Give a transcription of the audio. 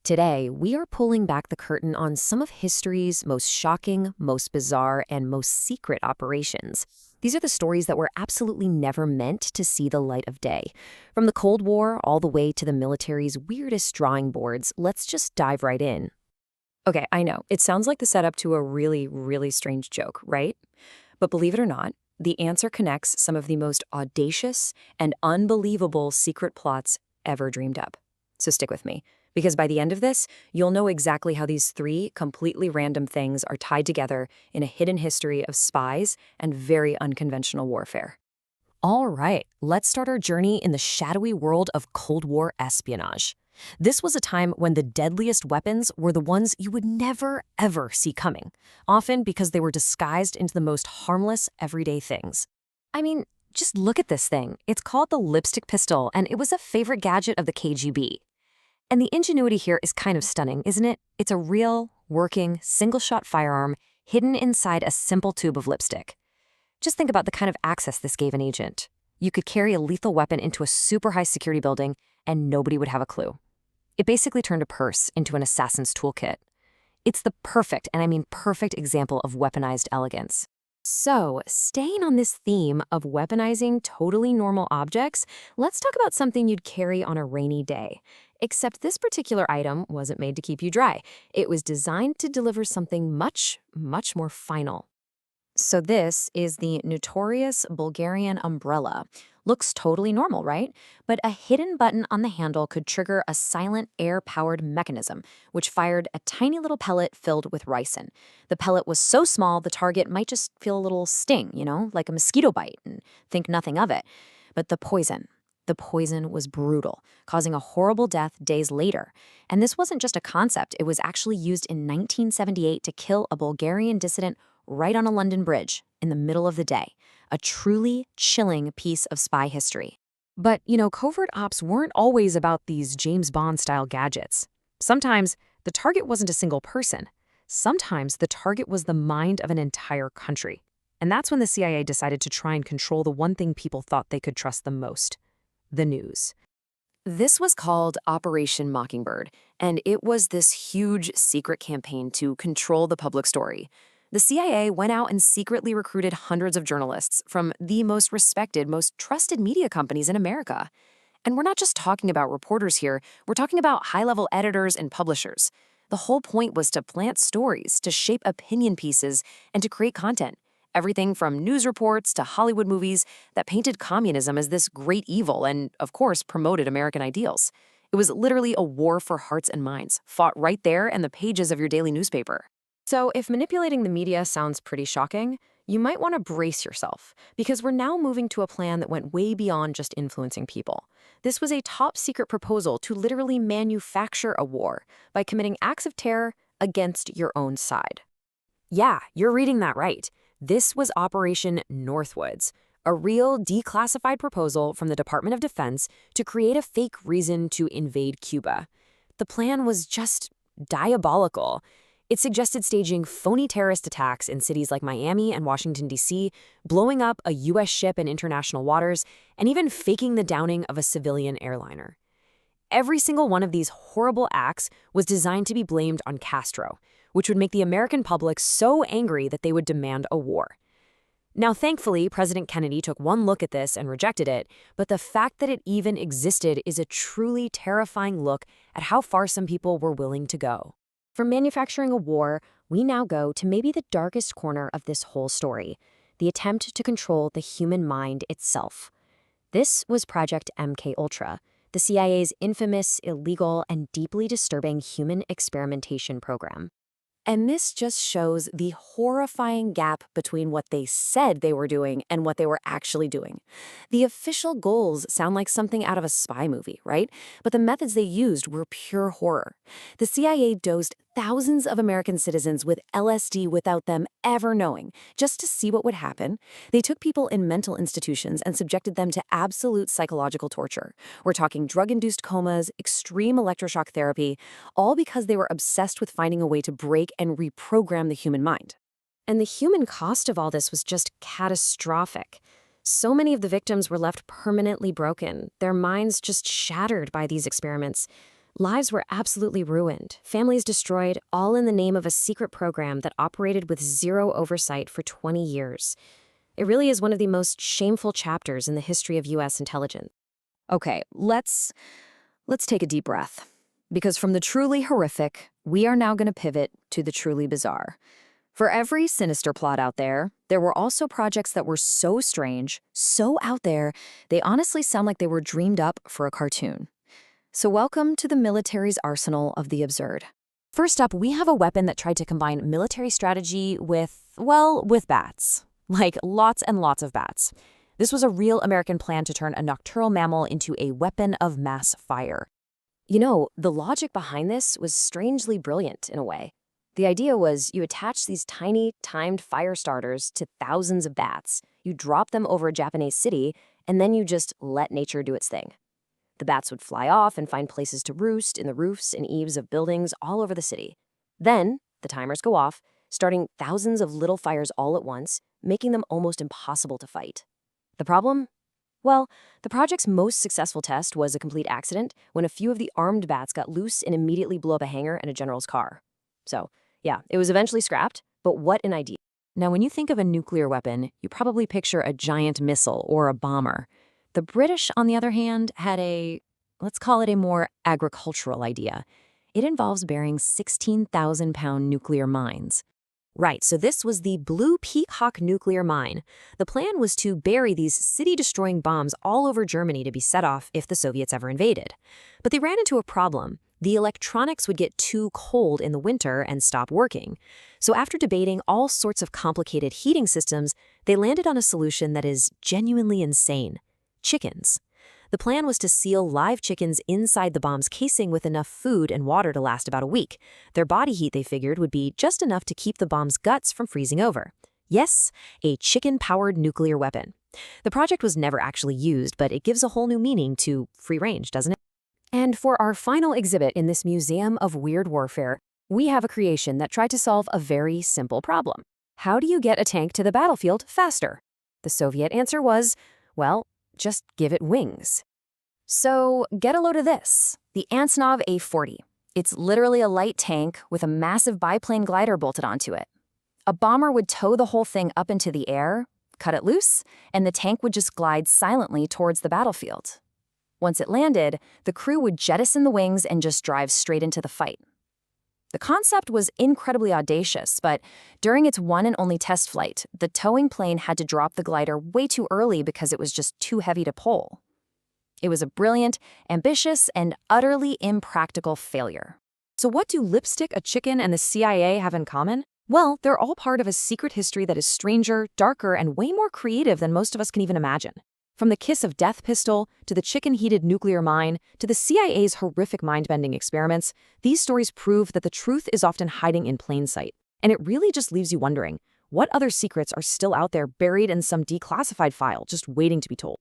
Today, we are pulling back the curtain on some of history's most shocking, most bizarre, and most secret operations. These are the stories that were absolutely never meant to see the light of day. From the Cold War all the way to the military's weirdest drawing boards, let's just dive right in. Okay, I know, it sounds like the setup to a really strange joke, right? But believe it or not, the answer connects some of the most audacious and unbelievable secret plots ever dreamed up. So stick with me, because by the end of this, you'll know exactly how these three completely random things are tied together in a hidden history of spies and very unconventional warfare. All right, let's start our journey in the shadowy world of Cold War espionage. This was a time when the deadliest weapons were the ones you would never, ever see coming, often because they were disguised into the most harmless, everyday things. I mean, just look at this thing. It's called the lipstick pistol, and it was a favorite gadget of the KGB. And the ingenuity here is kind of stunning, isn't it? It's a real, working, single-shot firearm hidden inside a simple tube of lipstick. Just think about the kind of access this gave an agent. You could carry a lethal weapon into a super high security building and nobody would have a clue. It basically turned a purse into an assassin's toolkit. It's the perfect, and I mean perfect, example of weaponized elegance. So, staying on this theme of weaponizing totally normal objects, let's talk about something you'd carry on a rainy day. Except this particular item wasn't made to keep you dry. It was designed to deliver something much more final. So this is the notorious Bulgarian umbrella. Looks totally normal, right? But a hidden button on the handle could trigger a silent air-powered mechanism, which fired a tiny little pellet filled with ricin. The pellet was so small the target might just feel a little sting, like a mosquito bite, and think nothing of it. But the poison was brutal, causing a horrible death days later. And this wasn't just a concept, it was actually used in 1978 to kill a Bulgarian dissident right on a London bridge in the middle of the day. A truly chilling piece of spy history. But, covert ops weren't always about these James Bond-style gadgets. Sometimes the target wasn't a single person. Sometimes the target was the mind of an entire country. And that's when the CIA decided to try and control the one thing people thought they could trust the most: the news. This was called Operation Mockingbird, and it was this huge secret campaign to control the public story. The CIA went out and secretly recruited hundreds of journalists from the most respected, most trusted media companies in America. And we're not just talking about reporters here, we're talking about high-level editors and publishers. The whole point was to plant stories, to shape opinion pieces, and to create content. Everything from news reports to Hollywood movies that painted communism as this great evil and, of course, promoted American ideals. It was literally a war for hearts and minds, fought right there in the pages of your daily newspaper. So if manipulating the media sounds pretty shocking, you might want to brace yourself, because we're now moving to a plan that went way beyond just influencing people. This was a top-secret proposal to literally manufacture a war by committing acts of terror against your own side. Yeah, you're reading that right. This was Operation Northwoods, a real declassified proposal from the Department of Defense to create a fake reason to invade Cuba. The plan was just diabolical. It suggested staging phony terrorist attacks in cities like Miami and Washington, D.C., blowing up a U.S. ship in international waters, and even faking the downing of a civilian airliner. Every single one of these horrible acts was designed to be blamed on Castro, which would make the American public so angry that they would demand a war. Now, thankfully, President Kennedy took one look at this and rejected it, but the fact that it even existed is a truly terrifying look at how far some people were willing to go. From manufacturing a war, we now go to maybe the darkest corner of this whole story, the attempt to control the human mind itself. This was Project MKUltra, the CIA's infamous, illegal, and deeply disturbing human experimentation program. And this just shows the horrifying gap between what they said they were doing and what they were actually doing. The official goals sound like something out of a spy movie, right? But the methods they used were pure horror. The CIA dosed thousands of American citizens with LSD without them ever knowing, just to see what would happen. They took people in mental institutions and subjected them to absolute psychological torture. We're talking drug-induced comas, extreme electroshock therapy, all because they were obsessed with finding a way to break and reprogram the human mind. And the human cost of all this was just catastrophic. So many of the victims were left permanently broken, their minds just shattered by these experiments. Lives were absolutely ruined, families destroyed, all in the name of a secret program that operated with zero oversight for 20 years. It really is one of the most shameful chapters in the history of U.S. intelligence. Okay, let's take a deep breath. Because from the truly horrific, we are now going to pivot to the truly bizarre. For every sinister plot out there, there were also projects that were so strange, so out there, they honestly sound like they were dreamed up for a cartoon. So welcome to the military's arsenal of the absurd. First up, we have a weapon that tried to combine military strategy with bats. Like lots and lots of bats. This was a real American plan to turn a nocturnal mammal into a weapon of mass fire. You know, the logic behind this was strangely brilliant in a way. The idea was you attach these tiny, timed fire starters to thousands of bats, you drop them over a Japanese city, and then you just let nature do its thing. The bats would fly off and find places to roost in the roofs and eaves of buildings all over the city. Then, the timers go off, starting thousands of little fires all at once, making them almost impossible to fight. The problem? Well, the project's most successful test was a complete accident when a few of the armed bats got loose and immediately blew up a hangar and a general's car. So, yeah, it was eventually scrapped, but what an idea. Now, when you think of a nuclear weapon, you probably picture a giant missile or a bomber. The British, on the other hand, had let's call it a more agricultural idea. It involves burying 16,000-pound nuclear mines. Right, so this was the Blue Peacock nuclear mine. The plan was to bury these city-destroying bombs all over Germany to be set off if the Soviets ever invaded. But they ran into a problem. The electronics would get too cold in the winter and stop working. So after debating all sorts of complicated heating systems, they landed on a solution that is genuinely insane. Chickens. The plan was to seal live chickens inside the bomb's casing with enough food and water to last about a week. Their body heat, they figured, would be just enough to keep the bomb's guts from freezing over. Yes, a chicken-powered nuclear weapon. The project was never actually used, but it gives a whole new meaning to free range, doesn't it? And for our final exhibit in this museum of weird warfare, we have a creation that tried to solve a very simple problem. How do you get a tank to the battlefield faster? The Soviet answer was, well, just give it wings. So get a load of this, the Antonov A-40. It's literally a light tank with a massive biplane glider bolted onto it. A bomber would tow the whole thing up into the air, cut it loose, and the tank would just glide silently towards the battlefield. Once it landed, the crew would jettison the wings and just drive straight into the fight. The concept was incredibly audacious, but during its one and only test flight, the towing plane had to drop the glider way too early because it was just too heavy to pull. It was a brilliant, ambitious, and utterly impractical failure. So what do lipstick, a chicken, and the CIA have in common? Well, they're all part of a secret history that is stranger, darker, and way more creative than most of us can even imagine. From the kiss of death pistol, to the chicken-heated nuclear mine, to the CIA's horrific mind-bending experiments, these stories prove that the truth is often hiding in plain sight. And it really just leaves you wondering, what other secrets are still out there buried in some declassified file just waiting to be told?